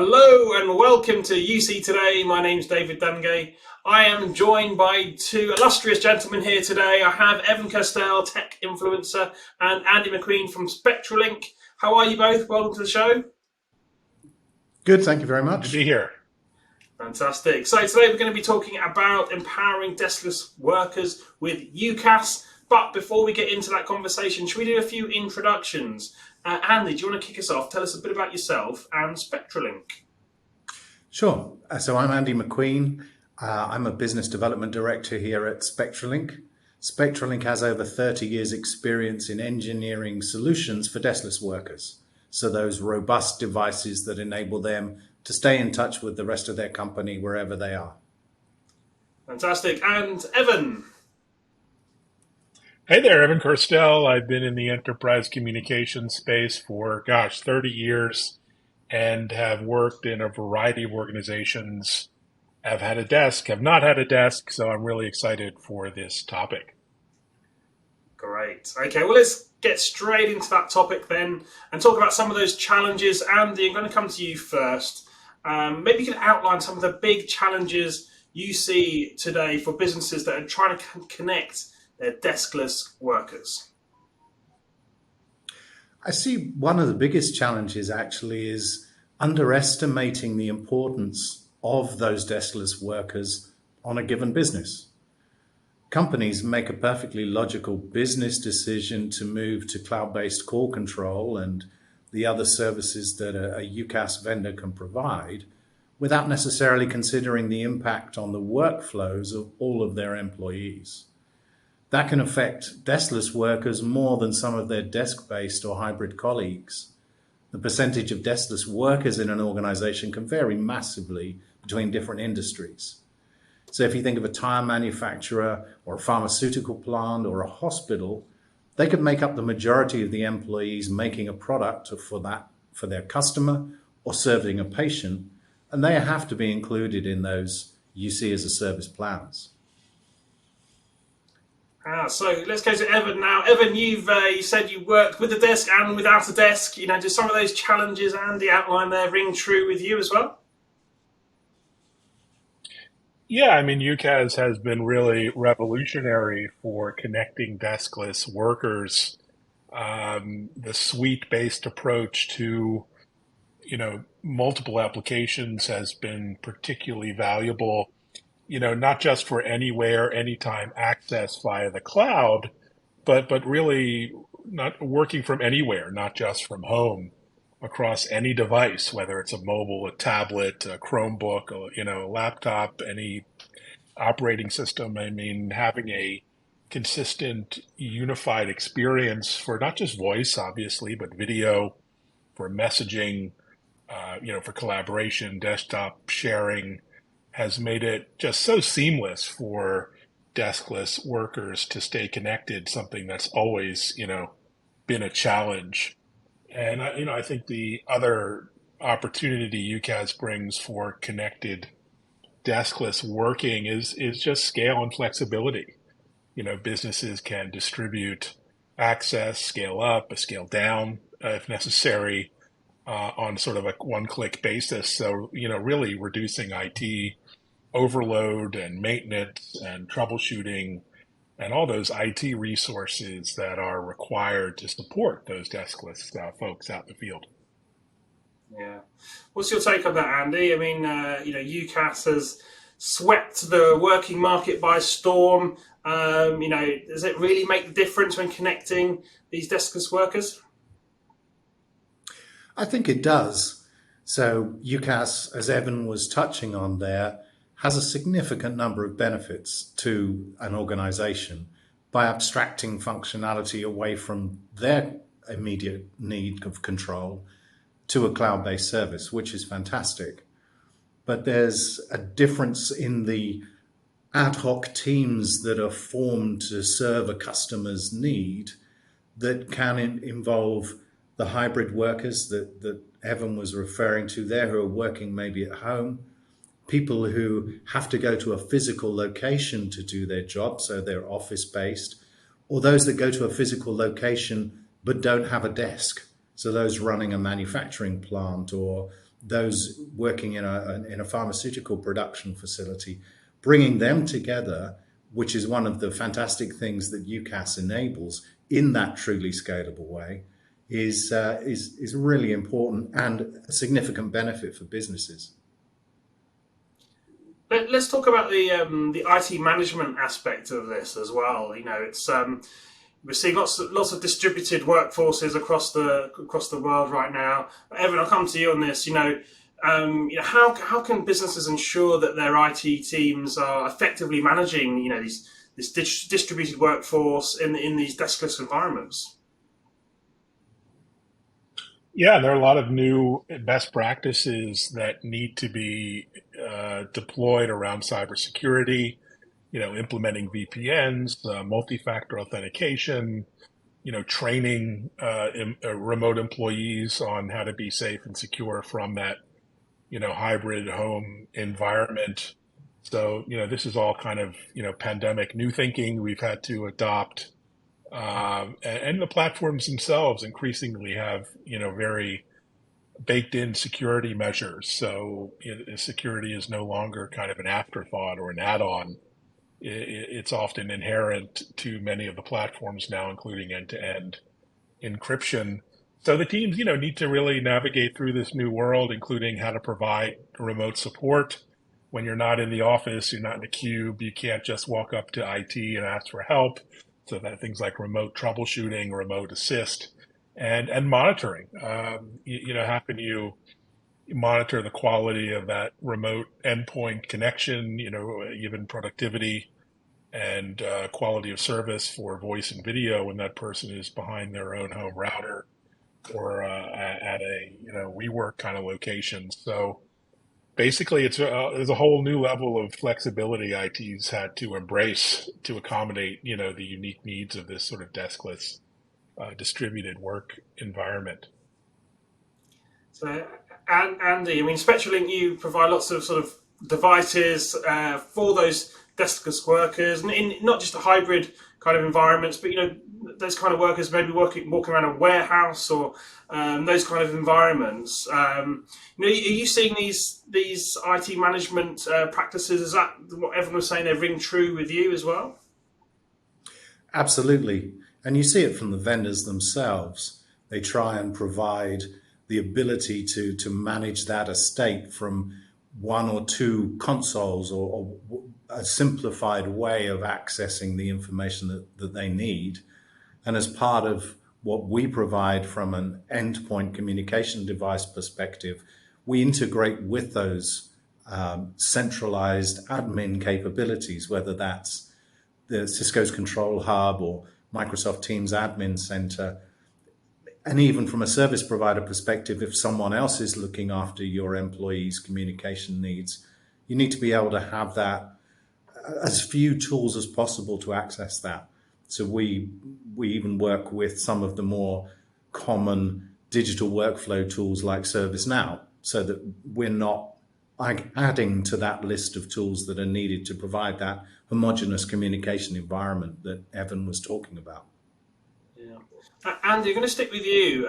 Hello and welcome to UC Today. My name's David Dungay. I am joined by two illustrious gentlemen here today. I have Evan Kirstel, tech influencer, and Andy Macqueen from Spectralink. How are you both? Welcome to the show. Good, thank you very much. Good to be here. Fantastic. So today we're going to be talking about empowering deskless workers with UCaaS. But before we get into that conversation, should we do a few introductions? Andy, do you want to kick us off? Tell us a bit about yourself and Spectralink. Sure. So I'm Andy Macqueen. I'm a business development director here at Spectralink. Spectralink has over 30 years experience in engineering solutions for deskless workers. So those robust devices that enable them to stay in touch with the rest of their company wherever they are. Fantastic. And Evan? Hey there, Evan Kirstel. I've been in the enterprise communications space for, 30 years and have worked in a variety of organizations. Have had a desk, have not had a desk, so I'm really excited for this topic. Great. Okay, well, let's get straight into that topic then and talk about some of those challenges. Andy, I'm going to come to you first. Maybe you can outline some of the big challenges you see today for businesses that are trying to connect their deskless workers. I see one of the biggest challenges actually is underestimating the importance of those deskless workers on a given business. Companies make a perfectly logical business decision to move to cloud-based call control and the other services that a UCaaS vendor can provide without necessarily considering the impact on the workflows of all of their employees. That can affect deskless workers more than some of their desk-based or hybrid colleagues. The percentage of deskless workers in an organization can vary massively between different industries. So if you think of a tire manufacturer or a pharmaceutical plant or a hospital, they could make up the majority of the employees making a product for their customer or serving a patient, and they have to be included in those UC as a service plans. So let's go to Evan now. Evan, you said you worked with a desk and without a desk. Do some of those challenges Andy outlined there ring true with you as well? Yeah, UCaaS has been really revolutionary for connecting deskless workers. The suite-based approach to, multiple applications has been particularly valuable. Not just for anywhere, anytime access via the cloud, but really not working from anywhere, not just from home, across any device, whether it's a mobile, a tablet, a Chromebook, a laptop, any operating system. Having a consistent, unified experience for not just voice, obviously, but video, for messaging, for collaboration, desktop sharing, has made it just so seamless for deskless workers to stay connected, something that's always, been a challenge. And, I think the other opportunity UCaaS brings for connected deskless working is just scale and flexibility. Businesses can distribute access, scale up, scale down, if necessary, on sort of a one-click basis. So, really reducing IT overload and maintenance and troubleshooting and all those IT resources that are required to support those deskless folks out in the field. Yeah. What's your take on that, Andy? UCaaS has swept the working market by storm. Does it really make the difference when connecting these deskless workers? I think it does. So UCaaS, as Evan was touching on there, has a significant number of benefits to an organization by abstracting functionality away from their immediate need of control to a cloud-based service, which is fantastic. But there's a difference in the ad hoc teams that are formed to serve a customer's need that can involve the hybrid workers that Evan was referring to there, who are working maybe at home, people who have to go to a physical location to do their job, so they're office-based, or those that go to a physical location but don't have a desk, so those running a manufacturing plant or those working in a pharmaceutical production facility, bringing them together, which is one of the fantastic things that UCaaS enables in that truly scalable way, is really important and a significant benefit for businesses. Let's talk about the IT management aspect of this as well. It's we're seeing lots of distributed workforces across the world right now. Evan, I'll come to you on this. How can businesses ensure that their IT teams are effectively managing this distributed workforce in these deskless environments? Yeah, there are a lot of new best practices that need to be deployed around cybersecurity, implementing VPNs, multi-factor authentication, training remote employees on how to be safe and secure from that, hybrid home environment. So, this is all kind of, pandemic new thinking we've had to adopt. And the platforms themselves increasingly have, very baked in security measures. So security is no longer kind of an afterthought or an add-on. It's often inherent to many of the platforms now, including end-to-end encryption. So the teams, need to really navigate through this new world, including how to provide remote support. When you're not in the office, you're not in the cube, you can't just walk up to IT and ask for help. So that things like remote troubleshooting, remote assist, and monitoring. How can you monitor the quality of that remote endpoint connection? Even productivity and quality of service for voice and video when that person is behind their own home router or at a WeWork kind of location. So basically, there's a whole new level of flexibility IT's had to embrace to accommodate the unique needs of this sort of deskless distributed work environment. So, Andy, I mean, Spectralink, you provide lots of sort of devices for those deskless workers, and in not just a hybrid kind of environments, but those kind of workers maybe walking around a warehouse or those kind of environments. Are you seeing these IT management practices? Is that what everyone was saying? They ring true with you as well? Absolutely. And you see it from the vendors themselves. They try and provide the ability to manage that estate from one or two consoles or a simplified way of accessing the information that they need. And as part of what we provide from an endpoint communication device perspective, we integrate with those centralized admin capabilities, whether that's the Cisco's Control Hub or Microsoft Teams Admin Center. And even from a service provider perspective, if someone else is looking after your employees' communication needs, you need to be able to have that as few tools as possible to access that. So we even work with some of the more common digital workflow tools like ServiceNow, so that we're not adding to that list of tools that are needed to provide that homogeneous communication environment that Evan was talking about. Yeah. Andy, I'm going to stick with you.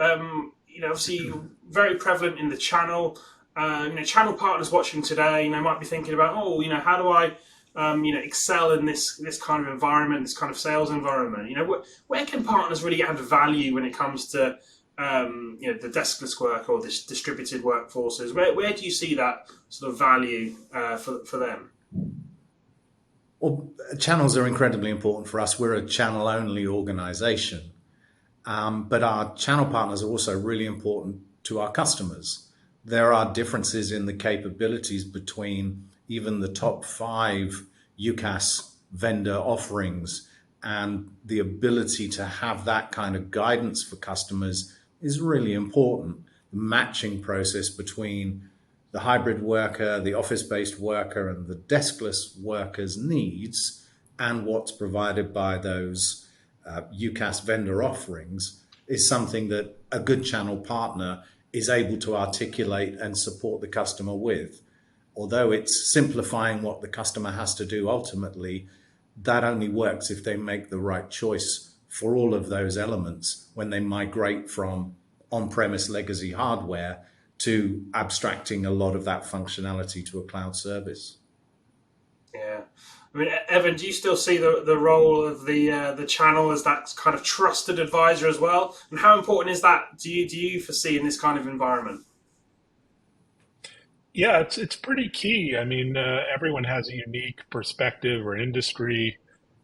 Obviously very prevalent in the channel. Channel partners watching today, might be thinking about, how do I excel in this kind of environment, this kind of sales environment? Where can partners really add value when it comes to the deskless work or this distributed workforces? Where do you see that sort of value for them? Well, channels are incredibly important for us. We're a channel-only organization, but our channel partners are also really important to our customers. There are differences in the capabilities between even the top 5 UCaaS vendor offerings, and the ability to have that kind of guidance for customers is really important. The matching process between the hybrid worker, the office-based worker, and the deskless worker's needs and what's provided by those UCaaS vendor offerings is something that a good channel partner is able to articulate and support the customer with. Although it's simplifying what the customer has to do ultimately, that only works if they make the right choice for all of those elements when they migrate from on-premise legacy hardware to abstracting a lot of that functionality to a cloud service. Yeah. I mean, Evan, do you still see the role of the channel as that kind of trusted advisor as well? And how important is that? Do you foresee in this kind of environment? Yeah, it's pretty key. I mean, everyone has a unique perspective or industry,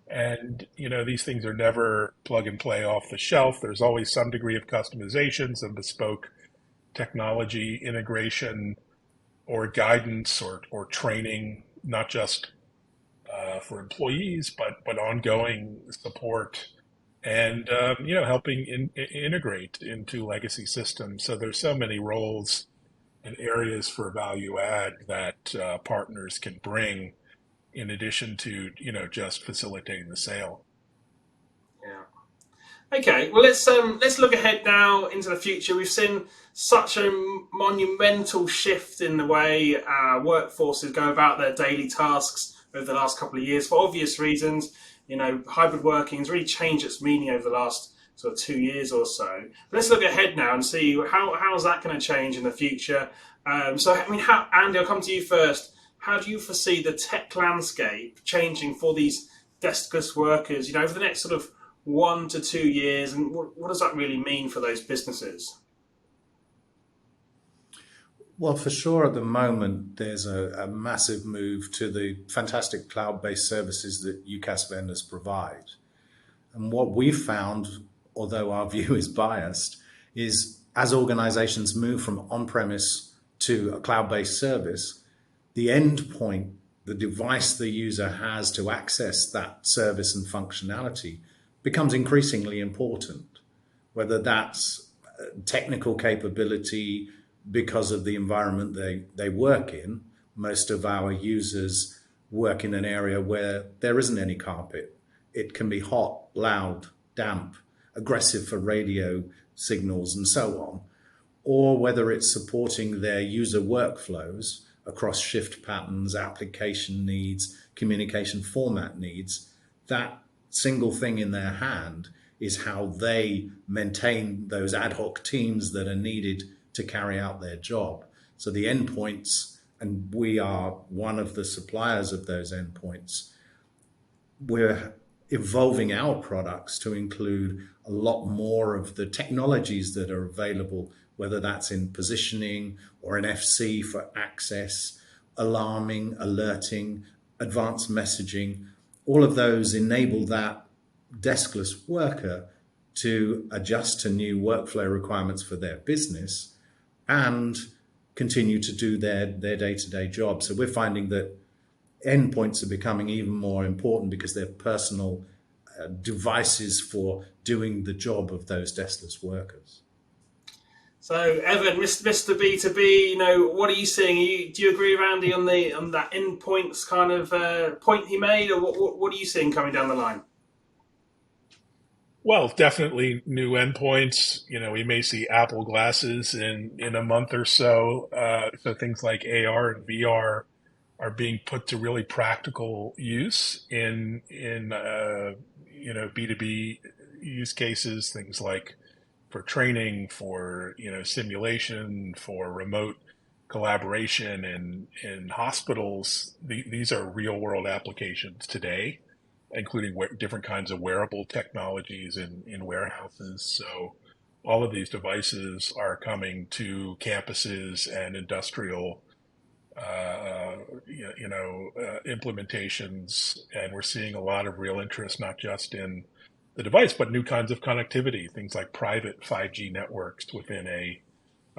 and these things are never plug and play off the shelf. There's always some degree of customization, some bespoke technology integration or guidance or training, not just for employees, but ongoing support and helping integrate into legacy systems. So there's so many roles and areas for value add that partners can bring in addition to just facilitating the sale. Yeah. Okay, well let's look ahead now into the future. We've seen such a monumental shift in the way workforces go about their daily tasks over the last couple of years for obvious reasons. Hybrid working has really changed its meaning over the last sort of 2 years or so. But let's look ahead now and see how is that going to change in the future. So, I mean, Andy, I'll come to you first. How do you foresee the tech landscape changing for these deskless workers? Over the next sort of 1 to 2 years, and what does that really mean for those businesses? Well, for sure, at the moment, there's a massive move to the fantastic cloud-based services that UCaaS vendors provide. And what we've found, although our view is biased, is as organizations move from on-premise to a cloud-based service, the endpoint, the device the user has to access that service and functionality becomes increasingly important, whether that's technical capability because of the environment they work in. Most of our users work in an area where there isn't any carpet. It can be hot, loud, damp, aggressive for radio signals and so on, or whether it's supporting their user workflows across shift patterns, application needs, communication format needs. That single thing in their hand is how they maintain those ad hoc teams that are needed to carry out their job. So the endpoints, and we are one of the suppliers of those endpoints, we're evolving our products to include a lot more of the technologies that are available, whether that's in positioning or an FC for access, alarming, alerting, advanced messaging. All of those enable that deskless worker to adjust to new workflow requirements for their business and continue to do their day-to-day job. So we're finding that endpoints are becoming even more important because they're personal devices for doing the job of those deskless workers. So, Evan, Mr. B2B, what are you seeing? Do you agree, Randy, on that endpoints kind of point he made, or what are you seeing coming down the line? Well, definitely new endpoints. We may see Apple glasses in a month or so. So things like AR and VR are being put to really practical use in B2B use cases, things like for training, for simulation, for remote collaboration in hospitals. These are real world applications today, including different kinds of wearable technologies in warehouses. So all of these devices are coming to campuses and industrial implementations, and we're seeing a lot of real interest, not just in the device, but new kinds of connectivity, things like private 5G networks within a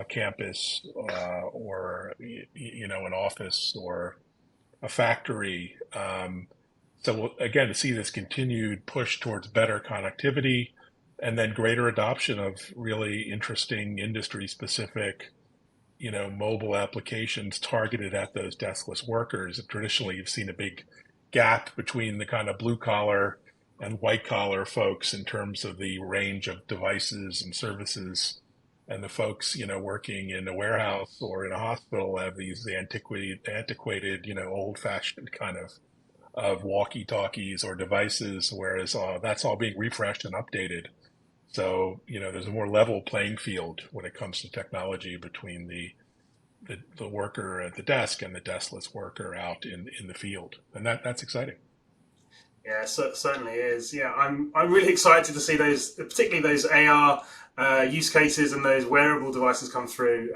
campus or an office or a factory. So again, to see this continued push towards better connectivity and then greater adoption of really interesting industry specific mobile applications targeted at those deskless workers. Traditionally, you've seen a big gap between the kind of blue collar and white collar folks in terms of the range of devices and services. And the folks, working in a warehouse or in a hospital have these antiquated, old fashioned kind of walkie talkies or devices, whereas that's all being refreshed and updated. So, there's a more level playing field when it comes to technology between the the worker at the desk and the deskless worker out in the field. And that's exciting. Yeah, certainly is. Yeah, I'm really excited to see those, particularly those AR use cases and those wearable devices come through.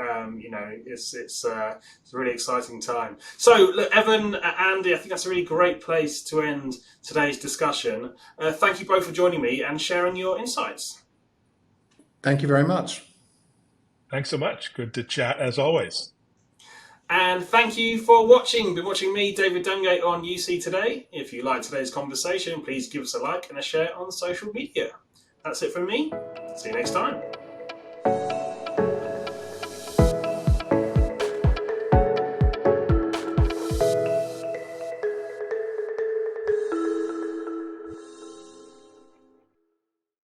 It's a really exciting time. So, look, Evan, Andy, I think that's a really great place to end today's discussion. Thank you both for joining me and sharing your insights. Thank you very much. Thanks so much. Good to chat as always. And thank you for watching. Been watching me, David Dungay, on UC Today. If you liked today's conversation, please give us a like and a share on social media. That's it from me. See you next time.